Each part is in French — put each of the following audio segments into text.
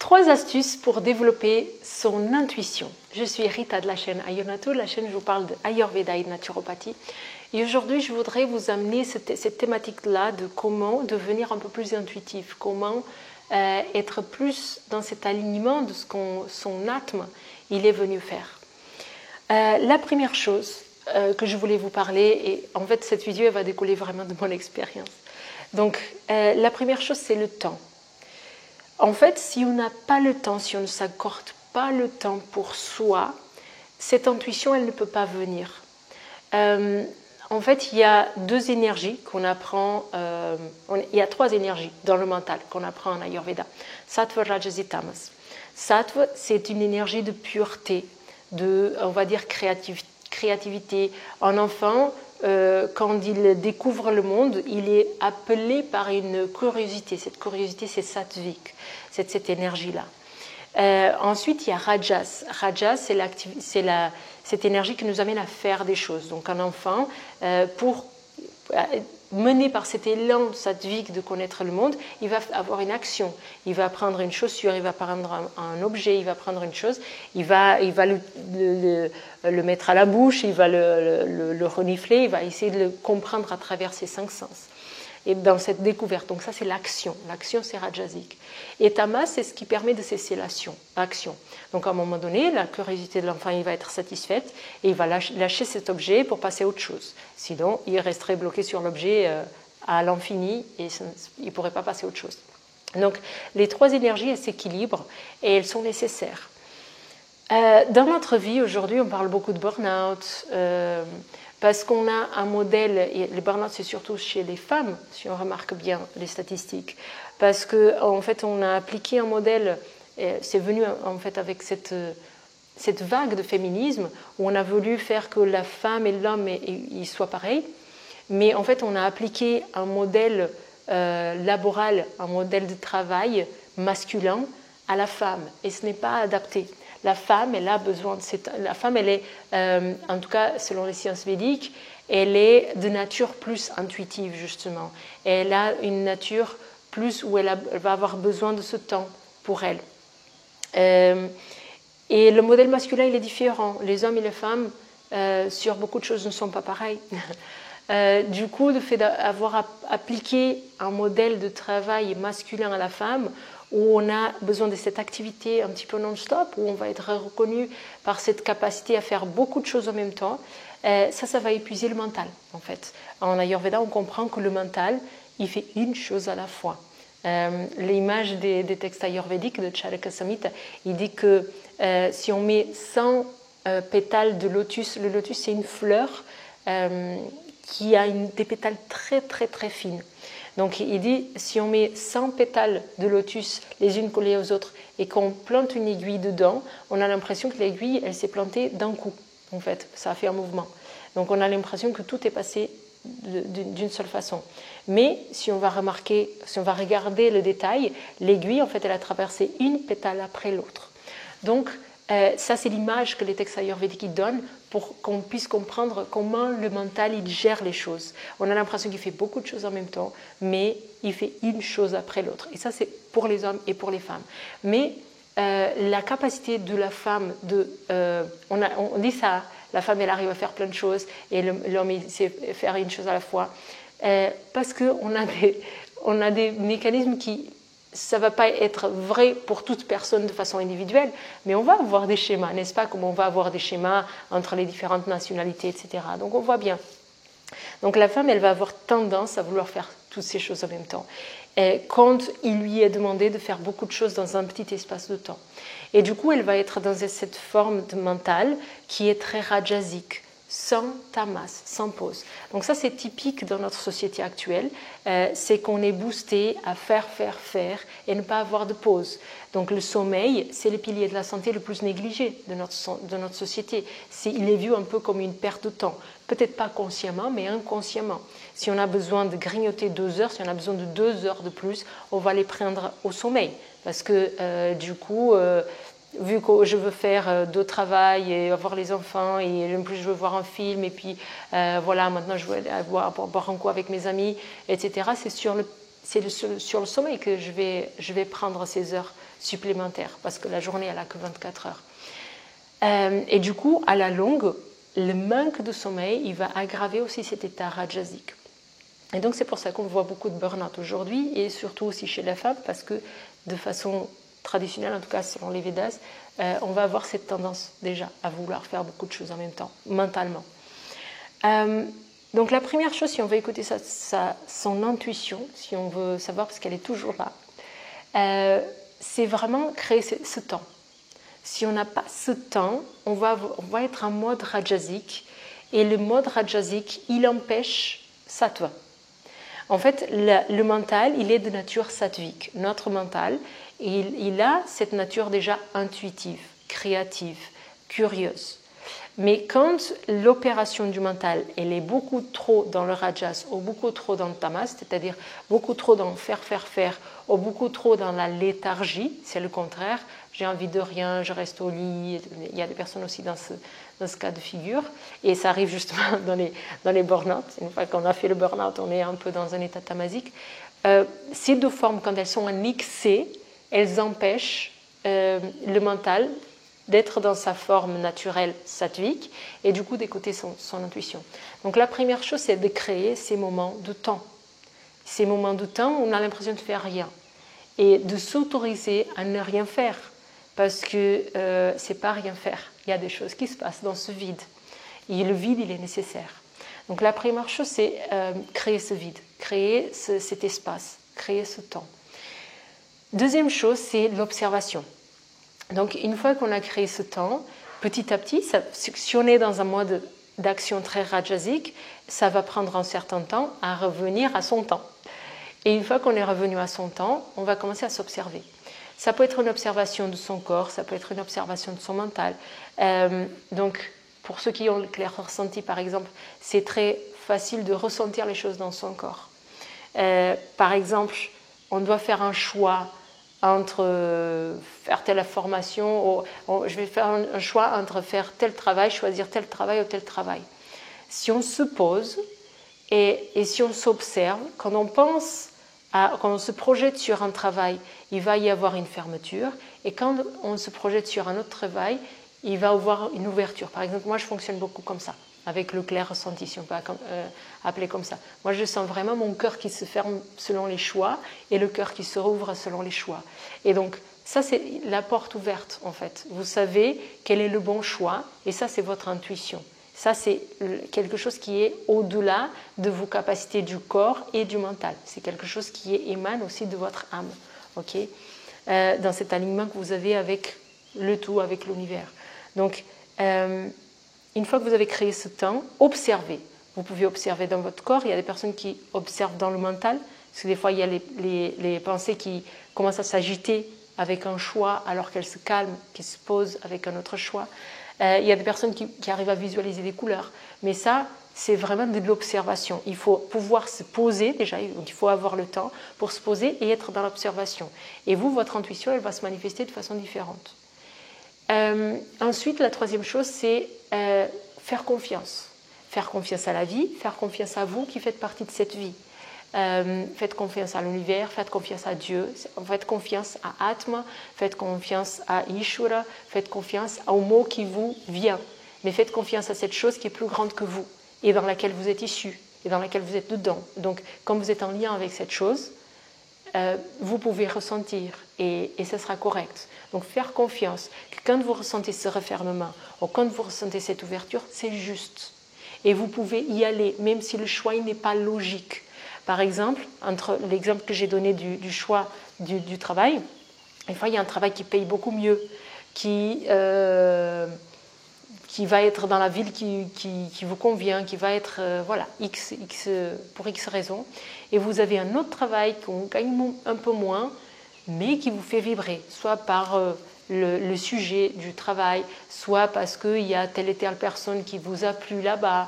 3 astuces pour développer son intuition. Je suis Rita de la chaîne Ayurnato, la chaîne où je vous parle d'Ayurveda et de naturopathie. Et aujourd'hui, je voudrais vous amener cette thématique-là de comment devenir un peu plus intuitif, comment être plus dans cet alignement de ce son atme il est venu faire. La première chose que je voulais vous parler, et en fait cette vidéo elle va découler vraiment de mon expérience. Donc la première chose, c'est le temps. En fait, si on n'a pas le temps, si on ne s'accorde pas le temps pour soi, cette intuition, elle ne peut pas venir. En fait, il y a 2 énergies qu'on apprend, il y a 3 énergies dans le mental qu'on apprend en Ayurveda. Sattva, Rajas et Tamas. Sattva, c'est une énergie de pureté, de, on va dire, créativité. Un enfant, quand il découvre le monde, il est appelé par une curiosité. Cette curiosité, c'est sattvique, c'est cette énergie-là. Ensuite, il y a Rajas. Rajas, c'est cette énergie qui nous amène à faire des choses. Donc, un enfant, mené par cet élan sattvique de connaître le monde, il va avoir une action. Il va prendre une chaussure, il va prendre un objet, il va prendre une chose, il va le mettre à la bouche, il va le renifler, il va essayer de le comprendre à travers ses 5 sens. Et dans cette découverte, donc ça c'est l'action. L'action c'est rajasique. Et tamas, c'est ce qui permet de cesser l'action. Donc à un moment donné, la curiosité de l'enfant il va être satisfaite et il va lâcher cet objet pour passer à autre chose. Sinon, il resterait bloqué sur l'objet à l'infini et il ne pourrait pas passer à autre chose. Donc les 3 énergies, elles s'équilibrent et elles sont nécessaires. Dans notre vie, aujourd'hui, on parle beaucoup de burn-out, parce qu'on a un modèle, et les burn-out c'est surtout chez les femmes, si on remarque bien les statistiques, parce qu'en fait on a appliqué un modèle, c'est venu en fait avec cette vague de féminisme, où on a voulu faire que la femme et l'homme ils soient pareils, mais en fait on a appliqué un modèle laboral, un modèle de travail masculin à la femme, et ce n'est pas adapté. La femme, elle a besoin de la femme, elle est, en tout cas selon les sciences védiques, elle est de nature plus intuitive justement. Elle a une nature plus où elle va avoir besoin de ce temps pour elle. Et le modèle masculin, il est différent. Les hommes et les femmes, sur beaucoup de choses, ne sont pas pareils. Du coup, le fait d'avoir appliqué un modèle de travail masculin à la femme, où on a besoin de cette activité un petit peu non-stop, où on va être reconnu par cette capacité à faire beaucoup de choses en même temps, ça va épuiser le mental, en fait. En Ayurveda, on comprend que le mental, il fait une chose à la fois. L'image des textes ayurvédiques de Charaka Samhita, il dit que si on met 100 pétales de lotus, le lotus, c'est une fleur qui a des pétales très, très, très fines. Donc il dit, si on met 100 pétales de lotus les unes collées aux autres et qu'on plante une aiguille dedans, on a l'impression que l'aiguille, elle s'est plantée d'un coup. En fait, ça a fait un mouvement. Donc on a l'impression que tout est passé d'une seule façon. Mais si on va regarder le détail, l'aiguille, en fait, elle a traversé une pétale après l'autre. Donc ça, c'est l'image que les textes ayurvédiques donnent pour qu'on puisse comprendre comment le mental il gère les choses. On a l'impression qu'il fait beaucoup de choses en même temps, mais il fait une chose après l'autre. Et ça, c'est pour les hommes et pour les femmes. Mais la capacité de la femme, on dit ça, la femme, elle arrive à faire plein de choses et l'homme, il sait faire une chose à la fois. Parce qu'on a des mécanismes qui... Ça ne va pas être vrai pour toute personne de façon individuelle, mais on va avoir des schémas, n'est-ce pas, comme on va avoir des schémas entre les différentes nationalités, etc. Donc on voit bien. Donc la femme, elle va avoir tendance à vouloir faire toutes ces choses en même temps, quand il lui est demandé de faire beaucoup de choses dans un petit espace de temps. Et du coup, elle va être dans cette forme de mental qui est très rajasique, sans tamas, sans pause. Donc ça, c'est typique dans notre société actuelle, c'est qu'on est boosté à faire et ne pas avoir de pause. Donc le sommeil, c'est le pilier de la santé le plus négligé de notre société. Il est vu un peu comme une perte de temps, peut-être pas consciemment, mais inconsciemment. Si on a besoin de grignoter 2 heures, si on a besoin de 2 heures de plus, on va les prendre au sommeil, parce que du coup... vu que je veux faire de travail et avoir les enfants et en plus je veux voir un film et puis voilà, maintenant je veux aller boire un coup avec mes amis, etc. c'est sur le sommeil que je vais prendre ces heures supplémentaires, parce que la journée, elle n'a que 24 heures. Et du coup, à la longue, le manque de sommeil, il va aggraver aussi cet état rajasique. Et donc, c'est pour ça qu'on voit beaucoup de burn-out aujourd'hui, et surtout aussi chez la femme, parce que de façon traditionnelle, en tout cas selon les Védas, on va avoir cette tendance déjà à vouloir faire beaucoup de choses en même temps, mentalement. Donc la première chose, si on veut écouter son intuition, si on veut savoir, parce qu'elle est toujours là, c'est vraiment créer ce temps. Si on n'a pas ce temps, on va être en mode rajasique, et le mode rajasique, il empêche sattva. En fait, le mental, il est de nature sattvique. Notre mental, il a cette nature déjà intuitive, créative, curieuse. Mais quand l'opération du mental, elle est beaucoup trop dans le rajas ou beaucoup trop dans le tamas, c'est-à-dire beaucoup trop dans faire, ou beaucoup trop dans la léthargie, c'est le contraire, j'ai envie de rien, je reste au lit, il y a des personnes aussi dans ce cas de figure, et ça arrive justement dans les burn-out. Une fois qu'on a fait le burn-out, on est un peu dans un état tamasique. Ces deux formes, quand elles sont en excès, elles empêchent le mental d'être dans sa forme naturelle sattvique et du coup d'écouter son intuition. Donc la première chose, c'est de créer ces moments de temps. Ces moments de temps où on a l'impression de faire rien et de s'autoriser à ne rien faire parce que c'est pas rien faire. Il y a des choses qui se passent dans ce vide et le vide, il est nécessaire. Donc la première chose, c'est créer ce vide, créer cet espace, créer ce temps. Deuxième chose, c'est l'observation. Donc, une fois qu'on a créé ce temps, petit à petit, si on est dans un mode d'action très rajasique, ça va prendre un certain temps à revenir à son temps. Et une fois qu'on est revenu à son temps, on va commencer à s'observer. Ça peut être une observation de son corps, ça peut être une observation de son mental. Donc, pour ceux qui ont le clair ressenti, par exemple, c'est très facile de ressentir les choses dans son corps. Par exemple, on doit faire un choix entre faire telle formation, je vais faire un choix entre faire tel travail, choisir tel travail ou tel travail. Si on se pose et si on s'observe, quand on se projette sur un travail, il va y avoir une fermeture, et quand on se projette sur un autre travail, il va y avoir une ouverture. Par exemple, moi je fonctionne beaucoup comme ça, avec le clair ressenti, si on peut appeler comme ça. Moi, je sens vraiment mon cœur qui se ferme selon les choix et le cœur qui se rouvre selon les choix. Et donc, ça, c'est la porte ouverte, en fait. Vous savez quel est le bon choix, et ça, c'est votre intuition. Ça, c'est quelque chose qui est au-delà de vos capacités du corps et du mental. C'est quelque chose qui émane aussi de votre âme, ok, dans cet alignement que vous avez avec le tout, avec l'univers. Donc, une fois que vous avez créé ce temps, observez. Vous pouvez observer dans votre corps. Il y a des personnes qui observent dans le mental, parce que des fois, il y a les pensées qui commencent à s'agiter avec un choix, alors qu'elles se calment, qui se posent avec un autre choix. Il y a des personnes qui arrivent à visualiser les couleurs. Mais ça, c'est vraiment de l'observation. Il faut pouvoir se poser, déjà, il faut avoir le temps pour se poser et être dans l'observation. Et vous, votre intuition, elle va se manifester de façon différente. Ensuite, la troisième chose, c'est faire confiance. Faire confiance à la vie, faire confiance à vous qui faites partie de cette vie. Faites confiance à l'univers, faites confiance à Dieu, faites confiance à Atma, faites confiance à Ishvara, faites confiance au mot qui vous vient. Mais faites confiance à cette chose qui est plus grande que vous et dans laquelle vous êtes issu et dans laquelle vous êtes dedans. Donc, quand vous êtes en lien avec cette chose, vous pouvez ressentir et ça sera correct. Donc faire confiance que quand vous ressentez ce refermement ou quand vous ressentez cette ouverture, c'est juste. Et vous pouvez y aller, même si le choix n'est pas logique. Par exemple, entre l'exemple que j'ai donné du choix du travail, des fois il y a un travail qui paye beaucoup mieux, qui va être dans la ville qui vous convient, qui va être pour X raisons. Et vous avez un autre travail qu'on gagne un peu moins, mais qui vous fait vibrer, soit par le sujet du travail, soit parce qu'il y a telle et telle personne qui vous a plu là-bas.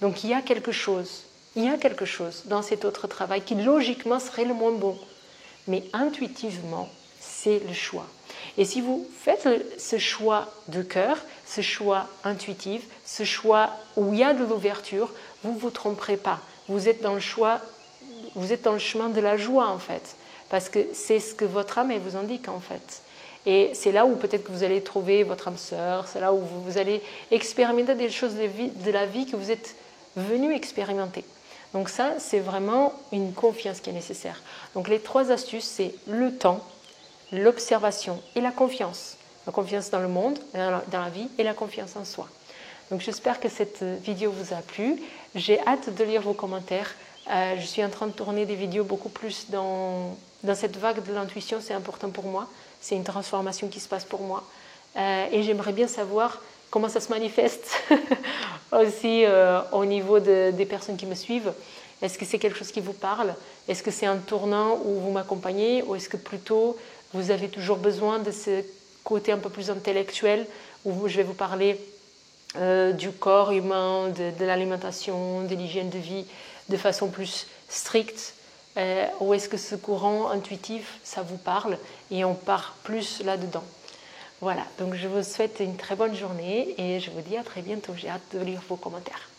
Donc il y a quelque chose dans cet autre travail qui logiquement serait le moins bon. Mais intuitivement, c'est le choix. Et si vous faites ce choix de cœur, ce choix intuitif, ce choix où il y a de l'ouverture, vous ne vous tromperez pas. Vous êtes dans le choix vous êtes dans le chemin de la joie en fait, parce que c'est ce que votre âme elle vous indique en fait. Et c'est là où peut-être que vous allez trouver votre âme sœur, c'est là où vous allez expérimenter des choses de la vie que vous êtes venu expérimenter. Donc ça, c'est vraiment une confiance qui est nécessaire. Donc les 3 astuces, c'est le temps, l'observation et la confiance. La confiance dans le monde, dans la vie et la confiance en soi. Donc j'espère que cette vidéo vous a plu. J'ai hâte de lire vos commentaires. Je suis en train de tourner des vidéos beaucoup plus dans cette vague de l'intuition, c'est important pour moi. C'est une transformation qui se passe pour moi. Et j'aimerais bien savoir comment ça se manifeste aussi au niveau des personnes qui me suivent. Est-ce que c'est quelque chose qui vous parle? Est-ce que c'est un tournant où vous m'accompagnez? Ou est-ce que plutôt vous avez toujours besoin de ce côté un peu plus intellectuel où je vais vous parler du corps humain, de l'alimentation, de l'hygiène de vie de façon plus stricte? Ou est-ce que ce courant intuitif, ça vous parle et on part plus là-dedans? Voilà, donc je vous souhaite une très bonne journée et je vous dis à très bientôt. J'ai hâte de lire vos commentaires.